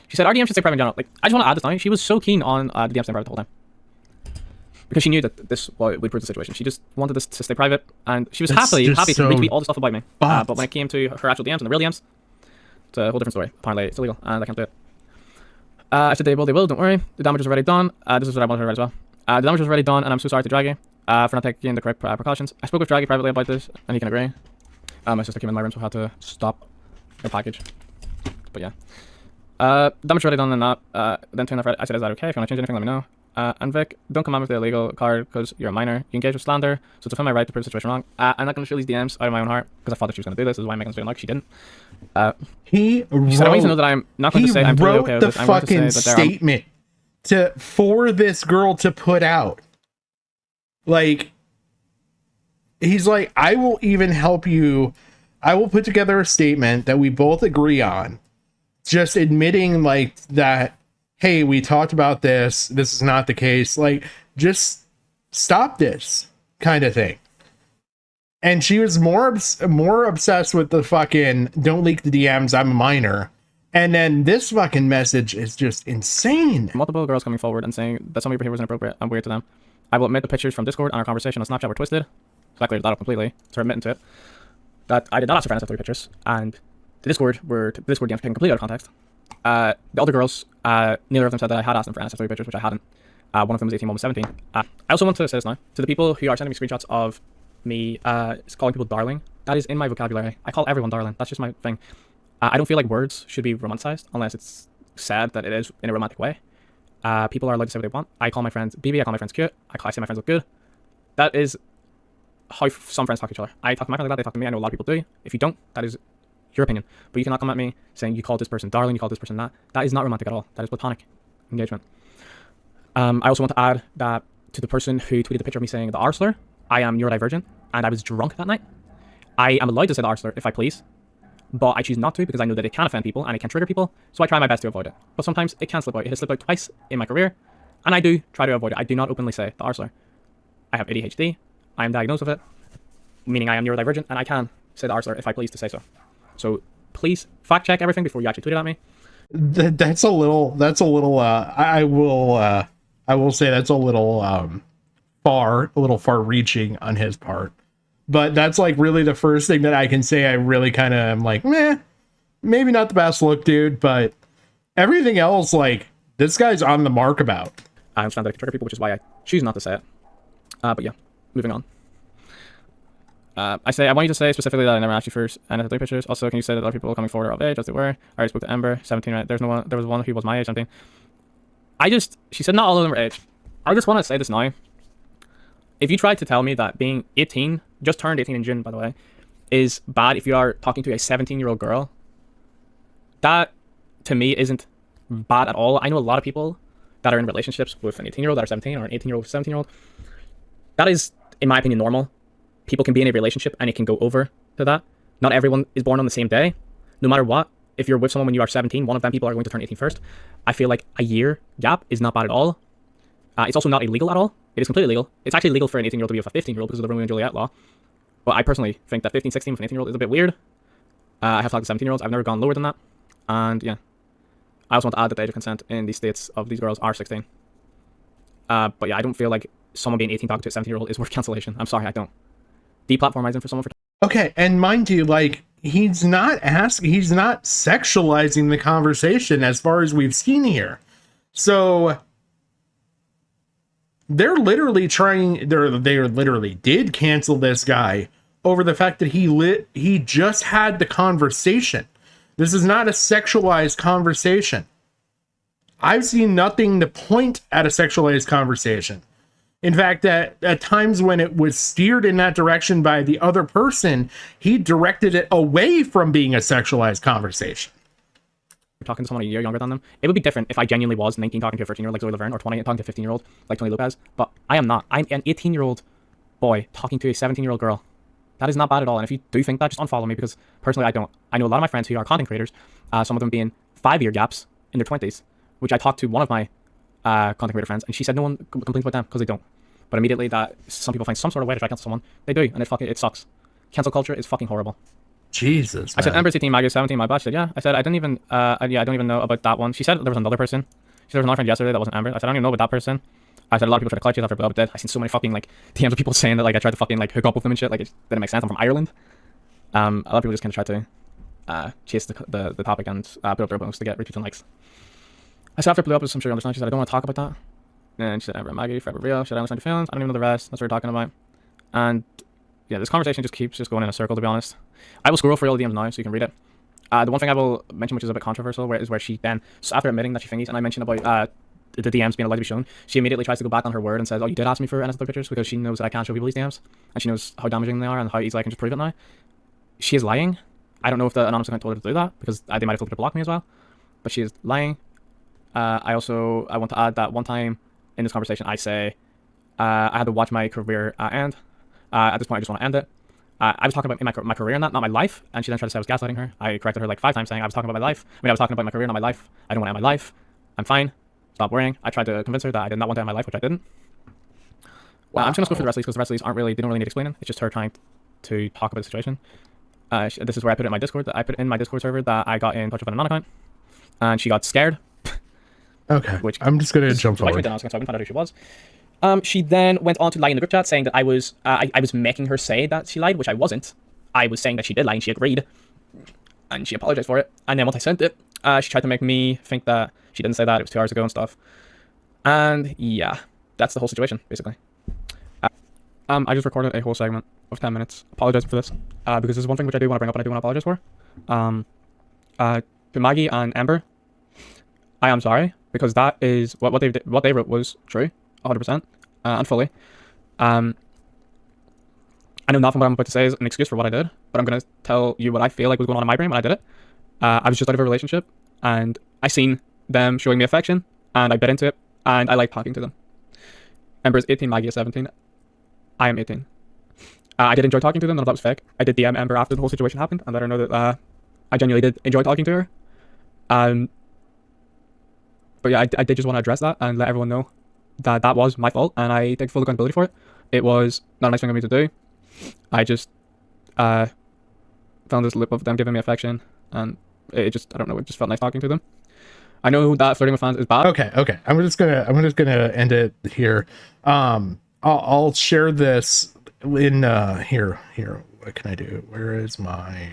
She said, our DM should stay private in general. Like, I just want to add this now. She was so keen on the DM staying private the whole time. Because she knew that this would prove the situation. She just wanted this to stay private, and she was happy to retweet all the stuff about me. But when it came to her actual DMs and the real DMs, it's a whole different story. Apparently, it's illegal, and I can't do it. I said they will, don't worry. The damage was already done. This is what I wanted to write as well. The damage was already done, and I'm so sorry to Draggie for not taking the correct precautions. I spoke with Draggie privately about this, and he can agree. My sister came in my room, so I had to stop her package. But yeah. Damage already done, and that. Then to I said, is that okay? If you want to change anything, let me know. And Vic, don't come on with the illegal card because you're a minor. You engage with slander, so to defend my right to prove the situation wrong. I'm not going to show these DMs out of my own heart because I thought that she was going to do this. This is why I'm making this video like she didn't. He said, I want you to know that I'm not going to say I'm totally okay with this. I'm going to say that statement for this girl to put out. Like, he's like, I will even help you. I will put together a statement that we both agree on. Just admitting like that. Hey, we talked about this. This is not the case. Like, just stop this kind of thing. And she was more obsessed with the fucking don't leak the DMs. I'm a minor. And then this fucking message is just insane. Multiple girls coming forward and saying that some of your behavior was inappropriate and weird to them. I will admit the pictures from Discord and our conversation on Snapchat were twisted. So I cleared that up completely. So admitting to it. That I did not ask for answers to 3 pictures. And the Discord DMs taken completely out of context. The other girls, neither of them said that I had asked them for answers to 3 pictures, which I hadn't. One of them was 18, one was 17. I also want to say this now. To the people who are sending me screenshots of me calling people darling, that is in my vocabulary. I call everyone darling. That's just my thing. I don't feel like words should be romanticized unless it's said that it is in a romantic way. People are allowed to say what they want. I call my friends BB, I call my friends cute, I say my friends look good. That is how some friends talk to each other. I talk to my friends like that, they talk to me. I know a lot of people do. If you don't, that is your opinion. But you cannot come at me saying you called this person darling, you called this person that. That is not romantic at all. That is platonic engagement. I also want to add that to the person who tweeted the picture of me saying the R slur, I am neurodivergent and I was drunk that night. I am allowed to say the R slur if I please, but I choose not to because I know that it can offend people and it can trigger people, so I try my best to avoid it. But sometimes it can slip out. It has slipped out twice in my career, and I do try to avoid it. I do not openly say the R slur. I have ADHD, I am diagnosed with it, meaning I am neurodivergent, and I can say the R slur if I please to say so. So please fact check everything before you actually tweet it at me. That's a little I will say that's a little far reaching on his part. But that's like really the first thing that I can say. I really kind of am like, meh, maybe not the best look, dude, but everything else, like, this guy's on the mark about. I understand that it can trigger people, which is why I choose not to say it. But yeah, moving on. I want you to say specifically that I never asked you for any 3 pictures. Also, can you say that other people coming forward are of age as they were? I already spoke to Ember, 17, right? There was one who was my age, 17. She said not all of them were age. I just want to say this now. If you tried to tell me that being 18, just turned 18 in June, by the way, is bad if you are talking to a 17-year-old girl, that, to me, isn't bad at all. I know a lot of people that are in relationships with an 18-year-old that are 17, or an 18-year-old with a 17-year-old. That is, in my opinion, normal. People can be in a relationship and it can go over to that. Not everyone is born on the same day. No matter what, if you're with someone when you are 17, one of them people are going to turn 18 first. I feel like a year gap is not bad at all. It's also not illegal at all. It is completely legal. It's actually legal for an 18-year-old to be with a 15-year-old because of the Romeo and Juliet law. But I personally think that 15, 16 with an 18-year-old is a bit weird. I have talked to 17-year-olds. I've never gone lower than that. And yeah. I also want to add that the age of consent in the states of these girls are 16. But yeah, I don't feel like someone being 18 talking to a 17-year-old is worth cancellation. I'm sorry, I don't. Deplatformizing for someone for... Okay, and mind you, like, he's not sexualizing the conversation as far as we've seen here. So They're literally trying. They literally did cancel this guy over the fact that he just had the conversation. This is not a sexualized conversation. I've seen nothing to point at a sexualized conversation. In fact, at times when it was steered in that direction by the other person, he directed it away from being a sexualized conversation. Talking to someone a year younger than them, it would be different if I genuinely was 19 talking to a 13-year-old like Zoe Laverne, or 20 talking to a 15-year-old like Tony Lopez, but I am not. I'm an 18-year-old boy talking to a 17-year-old girl. That is not bad at all, and if you do think that, just unfollow me, because personally I don't. I know a lot of my friends who are content creators, some of them being 5-year gaps in their 20s, which I talked to one of my content creator friends, and she said no one complains about them because they don't. But immediately that some people find some sort of way to try to cancel someone, they do, and it sucks. Cancel culture is fucking horrible. Jesus, I said Ember's 18, Maggie's 17, my batch. She said, yeah. I said, I don't even know about that one. She said there was another person. She said there was another friend yesterday that wasn't Amber. I said, I don't even know about that person. I said, a lot of people try to clutch it after Blood dead. I seen so many fucking, like, DMs of people saying that, like, I tried to fucking, like, hook up with them and shit. Like, it didn't make sense. I'm from Ireland. A lot of people just kind of try to chase the topic and put up their posts to get retweets and likes. I said, after Blue Up, I'm sure you understand. She said, I don't want to talk about that. And she said, Amber and Maggie, forever real. She said, I understand your feelings. I don't even know the rest. That's what we're talking about. And yeah, this conversation just keeps going in a circle, to be honest. I will scroll for all the DMs now so you can read it. The one thing I will mention, which is a bit controversial, is where she then, so after admitting that she fingies, and I mentioned about the DMs being allowed to be shown, she immediately tries to go back on her word and says, oh, you did ask me for NSW pictures, because she knows that I can't show people these DMs, and she knows how damaging they are and how easily I can just prove it now. She is lying. I don't know if the anonymous account told her to do that, because they might have told her to block me as well, but she is lying. I want to add that one time in this conversation I say I had to watch my career end. At this point I just want to end it. I was talking about my career and that, not my life, and she then tried to say I was gaslighting her. I corrected her like 5 times, saying I was talking about my life. I was talking about my career, not my life. I don't want to end my life. I'm fine. Stop worrying. I tried to convince her that I did not want to end my life, which I didn't. Wow. I'm just going to go through the rest of these, because the rest of these they don't really need explaining. It's just her trying to talk about the situation. This is where I put it in my Discord. I put in my Discord server that I got in touch with an anon account, and she got scared. Okay, which I'm just going to jump forward. So I couldn't find out who she was. She then went on to lie in the group chat, saying that I was making her say that she lied, which I wasn't. I was saying that she did lie, and she agreed, and she apologized for it. And then once I sent it, she tried to make me think that she didn't say that, it was 2 hours ago and stuff. And yeah, that's the whole situation, basically. I just recorded a whole segment of 10 minutes apologizing for this, because this is one thing which I do want to bring up and I do want to apologize for. To Maggie and Amber, I am sorry, because that is what they wrote was true. 100% and fully. I know nothing what I'm about to say is an excuse for what I did, but I'm going to tell you what I feel like was going on in my brain when I did it. I was just out of a relationship, and I seen them showing me affection, and I bit into it, and I like talking to them. Ember is 18, Maggie is 17. I am 18. I did enjoy talking to them, none of that was fake. I did DM Ember after the whole situation happened, and let her know that I genuinely did enjoy talking to her. But yeah, I did just want to address that and let everyone know that was my fault, and I take full accountability for it. It was not a nice thing of me to do. I just found this loop of them giving me affection, and it just, I don't know, it just felt nice talking to them. I know that flirting with fans is bad. Okay. I'm just gonna end it here. I'll share this in here. What can I do? Where is my?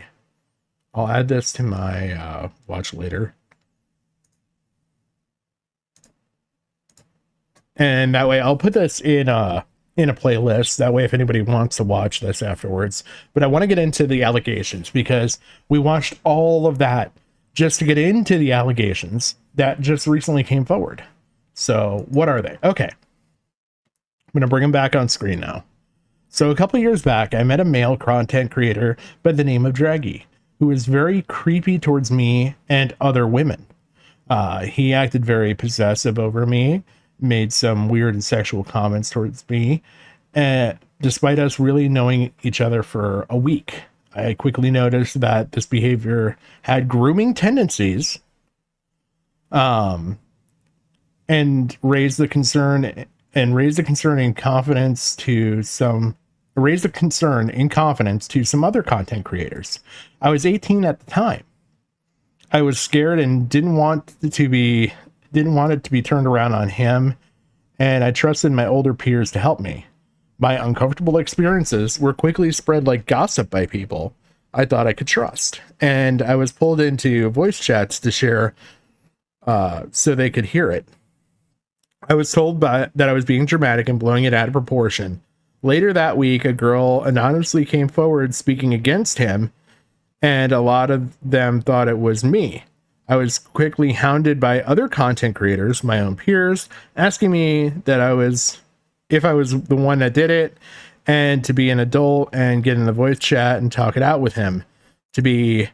I'll add this to my watch later. And that way I'll put this in a playlist. That way if anybody wants to watch this afterwards. But I want to get into the allegations, because we watched all of that just to get into the allegations that just recently came forward. So what are they? Okay. I'm going to bring them back on screen now. So a couple years back, I met a male content creator by the name of Draggie, who was very creepy towards me and other women. He acted very possessive over me, made some weird and sexual comments towards me, and despite us really knowing each other for a week. I quickly noticed that this behavior had grooming tendencies, and raised the concern in confidence to some other content creators. I was 18 at the time. I was scared and didn't want it to be turned around on him, and I trusted my older peers to help me. My uncomfortable experiences were quickly spread like gossip by people I thought I could trust, and I was pulled into voice chats to share so they could hear it. I was told that I was being dramatic and blowing it out of proportion. Later that week, a girl anonymously came forward speaking against him, and a lot of them thought it was me. I was quickly hounded by other content creators, my own peers, asking me if I was the one that did it, and to be an adult and get in the voice chat and talk it out with him. To be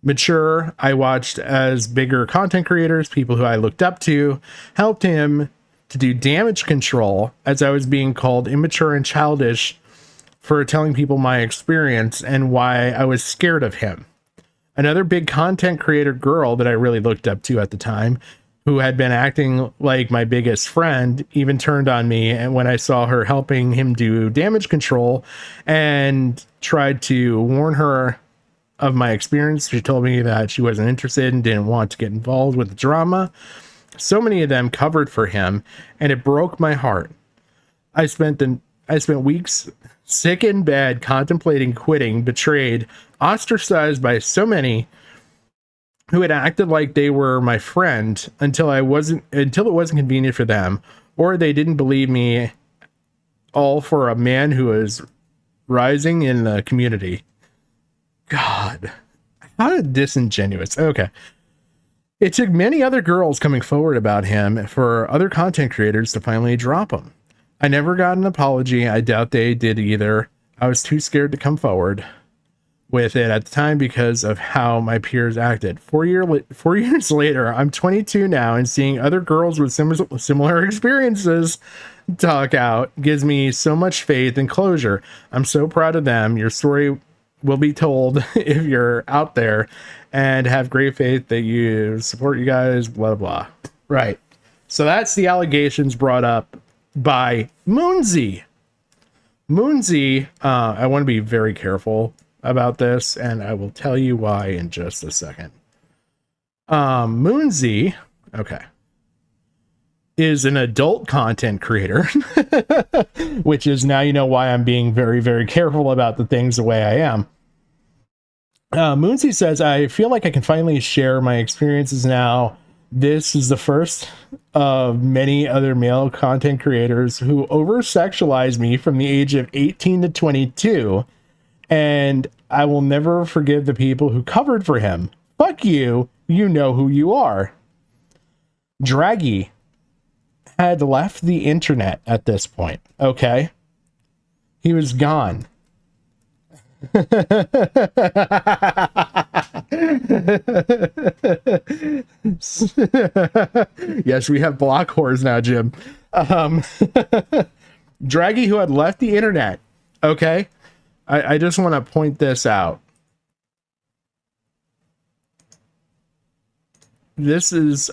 mature, I watched as bigger content creators, people who I looked up to, helped him to do damage control as I was being called immature and childish for telling people my experience and why I was scared of him. Another big content creator girl that I really looked up to at the time, who had been acting like my biggest friend, even turned on me and when I saw her helping him do damage control and tried to warn her of my experience. She told me that she wasn't interested and didn't want to get involved with the drama. So many of them covered for him, and it broke my heart. I spent weeks sick in bed, contemplating quitting, betrayed, ostracized by so many who had acted like they were my friend until it wasn't convenient for them, or they didn't believe me, all for a man who was rising in the community. God, how disingenuous. Okay. It took many other girls coming forward about him for other content creators to finally drop him. I never got an apology. I doubt they did either. I was too scared to come forward with it at the time because of how my peers acted. 4 years later, I'm 22 now, and seeing other girls with similar experiences talk out gives me so much faith and closure. I'm so proud of them. Your story will be told if you're out there, and have great faith that you support you guys, blah, blah. Right. So that's the allegations brought up by Moonzy. Moonzy, I want to be very careful about this, and I will tell you why in just a second. Moonzy, okay, is an adult content creator, which is now you know why I'm being very, very careful about the things the way I am. Moonzy says, I feel like I can finally share my experiences now. This is the first of many other male content creators who over-sexualize me from the age of 18 to 22, and I will never forgive the people who covered for him. Fuck you, you know who you are. Draggie had left the internet at this point, okay? He was gone. Yes, we have block whores now, Jim. Draggie, who had left the internet, okay? I just want to point this out. This is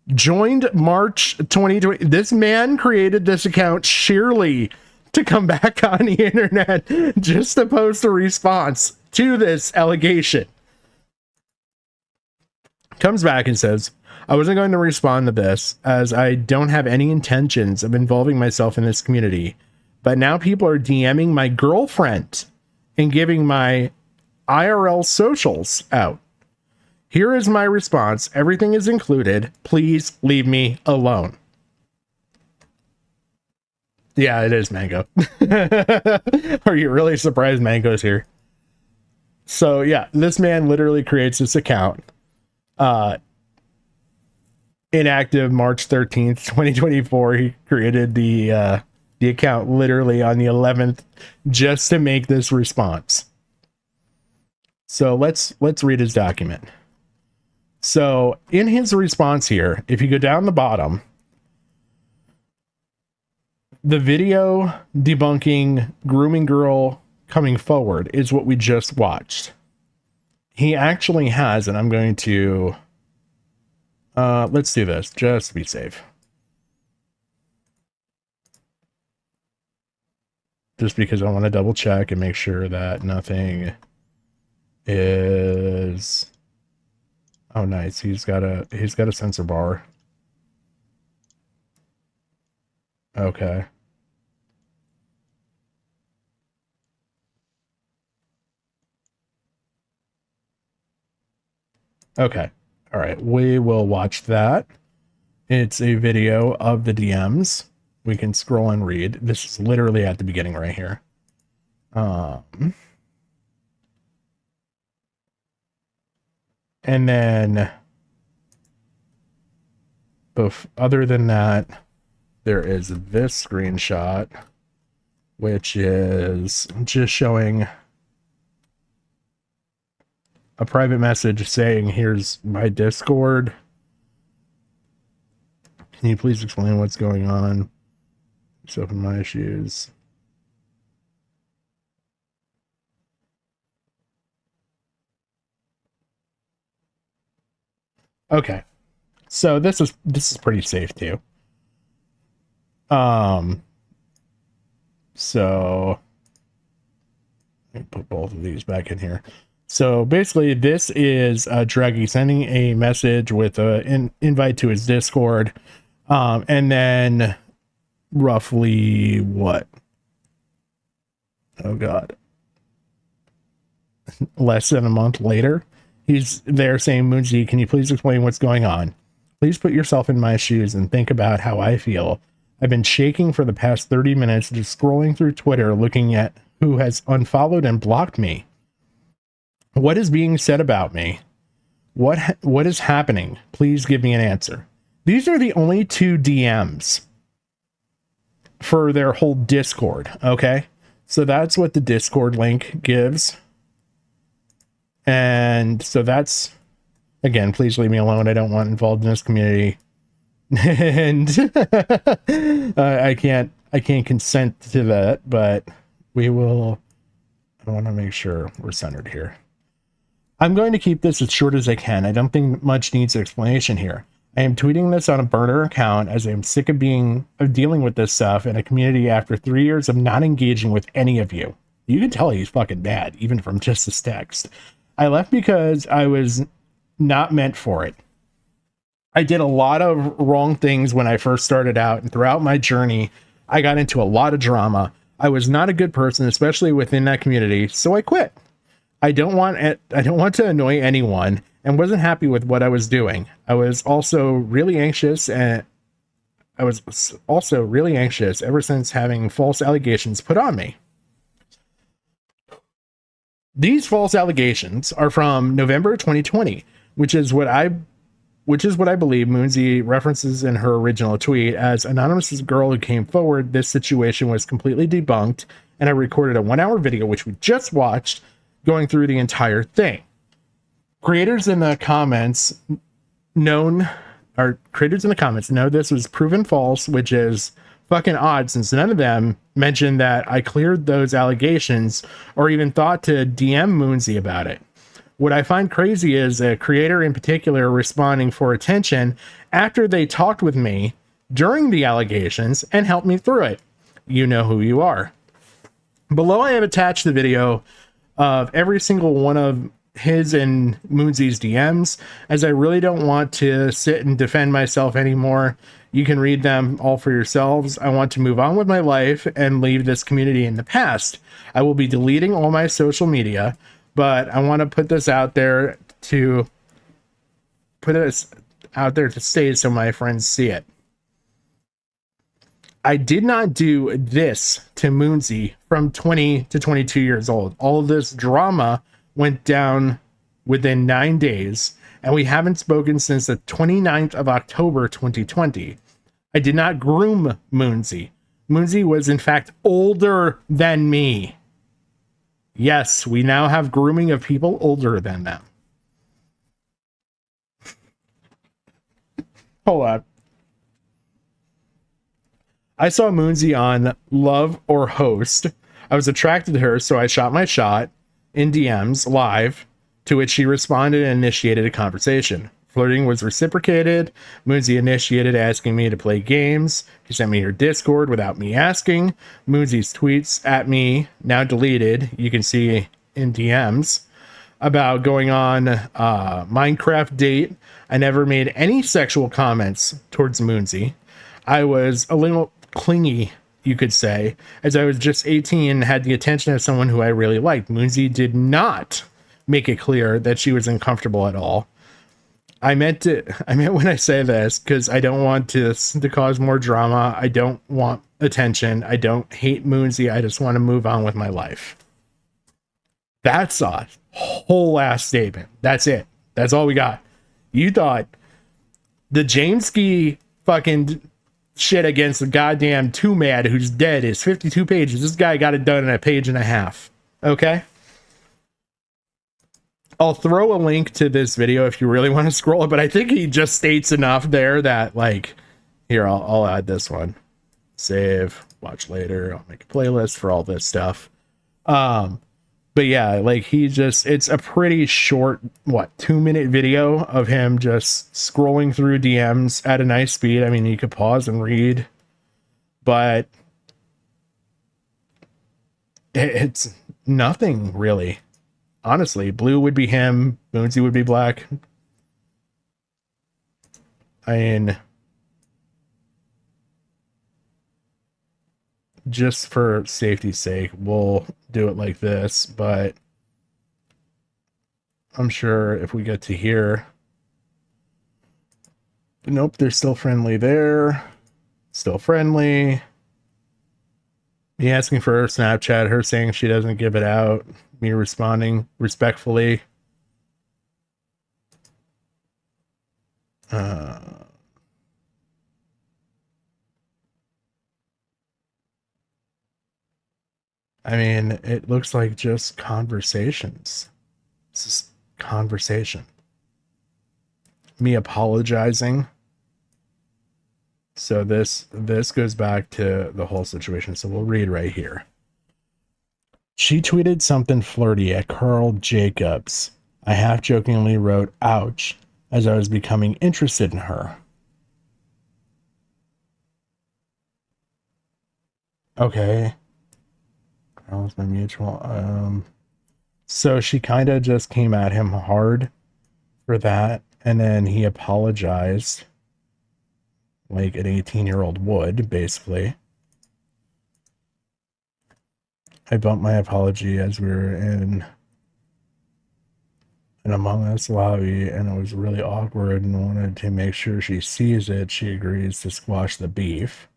joined March 2020. This man created this account sheerly to come back on the internet just to post a response to this allegation. Comes back and says, I wasn't going to respond to this as I don't have any intentions of involving myself in this community. But now people are DMing my girlfriend and giving my IRL socials out. Here is my response. Everything is included. Please leave me alone. Yeah, it is Mango. Are you really surprised Mango's here? So yeah, this man literally creates this account. Inactive March 13th, 2024. He created the account literally on the 11th just to make this response. So let's read his document. So in his response here, if you go down the bottom, the video debunking grooming girl coming forward is what we just watched. He actually has, and I'm going to let's do this just to be safe. Just because I want to double check and make sure that nothing is... Oh, nice. He's got a sensor bar. Okay. Okay. All right. We will watch that. It's a video of the DMs. We can scroll and read. This is literally at the beginning right here. And then, other than that, there is this screenshot, which is just showing a private message saying, here's my Discord. Can you please explain what's going on? So in my shoes. Okay. So this is pretty safe too. So let me put both of these back in here. So basically this is Draggie sending a message with an invite to his Discord. And then roughly what? Oh God. Less than a month later, he's there saying, Moonzy, can you please explain what's going on? Please put yourself in my shoes and think about how I feel. I've been shaking for the past 30 minutes, just scrolling through Twitter, looking at who has unfollowed and blocked me. What is being said about me? What is happening? Please give me an answer. These are the only 2 DMs for their whole Discord. Okay. So that's what the Discord link gives. And so that's, again, please leave me alone. I don't want involved in this community. And I can't consent to that, but we will. I want to make sure we're centered here. I'm going to keep this as short as I can. I don't think much needs explanation here. I am tweeting this on a burner account as I'm sick of dealing with this stuff in a community after 3 years of not engaging with any of you. You can tell he's fucking mad, even from just this text. I left because I was not meant for it. I did a lot of wrong things when I first started out, and throughout my journey, I got into a lot of drama. I was not a good person, especially within that community, so I quit. I don't want to annoy anyone, and wasn't happy with what I was doing. I was also really anxious ever since having false allegations put on me. These false allegations are from November 2020, which is what I believe Moonzy references in her original tweet as anonymous girl who came forward. This situation was completely debunked, and I recorded a 1-hour video, which we just watched, going through the entire thing. Creators in the comments know this was proven false, which is fucking odd since none of them mentioned that I cleared those allegations or even thought to DM Moonzy about it. What I find crazy is a creator in particular responding for attention after they talked with me during the allegations and helped me through it. You know who you are. Below I have attached the video of every single one of his and Moonzy's DMs, as I really don't want to sit and defend myself anymore. You can read them all for yourselves. I want to move on with my life and leave this community in the past. I will be deleting all my social media, but I want to put this out there to stay so my friends see it. I did not do this to Moonzy from 20 to 22 years old. All of this drama went down within 9 days, and we haven't spoken since the 29th of October 2020. I did not groom Moonzy. Moonzy was in fact older than me. Yes, we now have grooming of people older than them. Hold on. I saw Moonzy on Love or Host. I was attracted to her, so I shot my shot in DMs live, to which she responded and initiated a conversation. Flirting was reciprocated. Moonzy initiated asking me to play games. She sent me her Discord without me asking. Moonzy's tweets at me, now deleted, you can see in DMs, about going on a Minecraft date. I never made any sexual comments towards Moonzy. I was a little clingy, you could say, as I was just 18 and had the attention of someone who I really liked. Moonzy did not make it clear that she was uncomfortable at all. I meant when I say this, because I don't want to cause more drama. I don't want attention. I don't hate Moonzy. I just want to move on with my life. That's a whole ass statement. That's it. That's all we got. You thought the Jameski fucking shit against the goddamn Too Mad who's dead is 52 pages. This guy got it done in a page and a half. Okay? I'll throw a link to this video if you really want to scroll it, but I think he just states enough there that, like, here, I'll add this one. Save, watch later. I'll make a playlist for all this stuff. But yeah, like, it's a pretty short, 2-minute video of him just scrolling through DMs at a nice speed. I mean, you could pause and read, but it's nothing really. Honestly, blue would be him, Moonzy would be black. I mean, just for safety's sake, we'll do it like this, but I'm sure if we get to here, nope, they're still friendly there. Still friendly. Me asking for her Snapchat, her saying she doesn't give it out, me responding respectfully. I mean, it looks like just conversations. It's just conversation. Me apologizing. So this goes back to the whole situation. So we'll read right here. She tweeted something flirty at Carl Jacobs. I half jokingly wrote, ouch, as I was becoming interested in her. Okay. That was my mutual. So she kind of just came at him hard for that. And then he apologized like an 18-year-old would, basically. I bumped my apology as we were in an Among Us lobby, and it was really awkward and wanted to make sure she sees it. She agrees to squash the beef.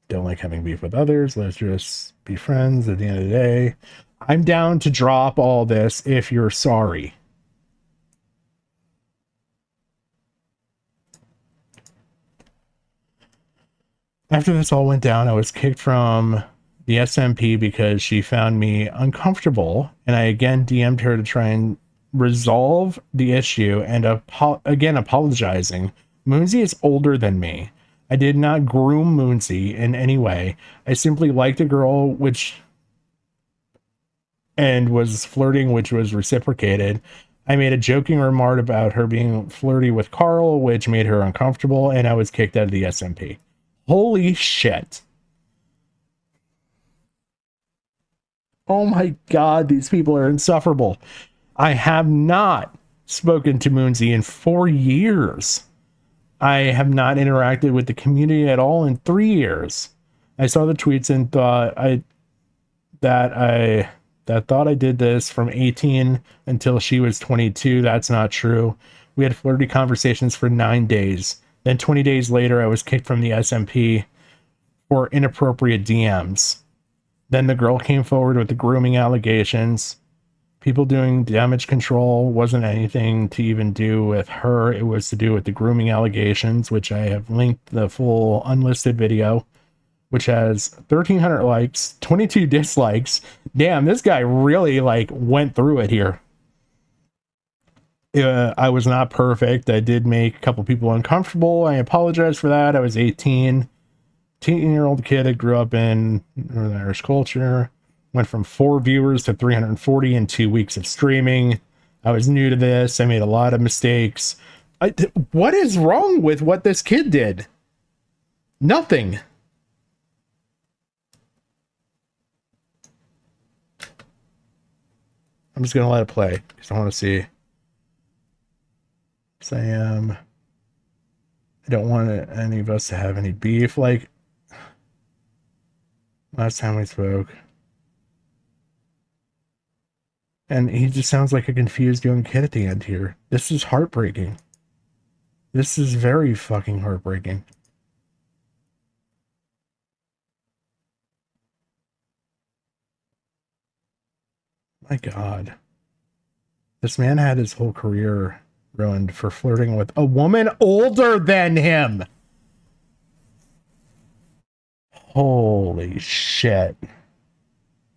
Don't like having beef with others. Let's just be friends at the end of the day. I'm down to drop all this if you're sorry. After this all went down, I was kicked from the SMP because she found me uncomfortable, and I again DM'd her to try and resolve the issue, and again apologizing. Moonzy is older than me. I did not groom Moonzy in any way. I simply liked a girl and was flirting, which was reciprocated. I made a joking remark about her being flirty with Carl, which made her uncomfortable, and I was kicked out of the SMP. Holy shit. Oh my god, these people are insufferable. I have not spoken to Moonzy in 4 years. I have not interacted with the community at all in 3 years. I saw the tweets and thought I did this from 18 until she was 22. That's not true. We had flirty conversations for 9 days. Then 20 days later, I was kicked from the SMP for inappropriate DMs. Then the girl came forward with the grooming allegations. People doing damage control wasn't anything to even do with her. It was to do with the grooming allegations, which I have linked the full unlisted video, which has 1,300 likes, 22 dislikes. Damn, this guy really went through it here. I was not perfect. I did make a couple people uncomfortable. I apologize for that. I was 18. 18-year-old kid that grew up in Northern Irish culture. Went from 4 viewers to 340 in 2 weeks of streaming. I was new to this. I made a lot of mistakes. What is wrong with what this kid did? Nothing. I'm just going to let it play because I want to see. Sam. I don't want any of us to have any beef. Like, last time we spoke. And he just sounds like a confused young kid at the end here. This is heartbreaking. This is very fucking heartbreaking. My God. This man had his whole career ruined for flirting with a woman older than him. Holy shit.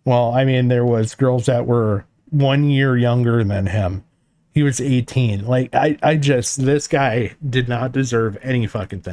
Well, I mean, there was girls that were 1 year younger than him. He was 18. Like, I just, this guy did not deserve any fucking thing.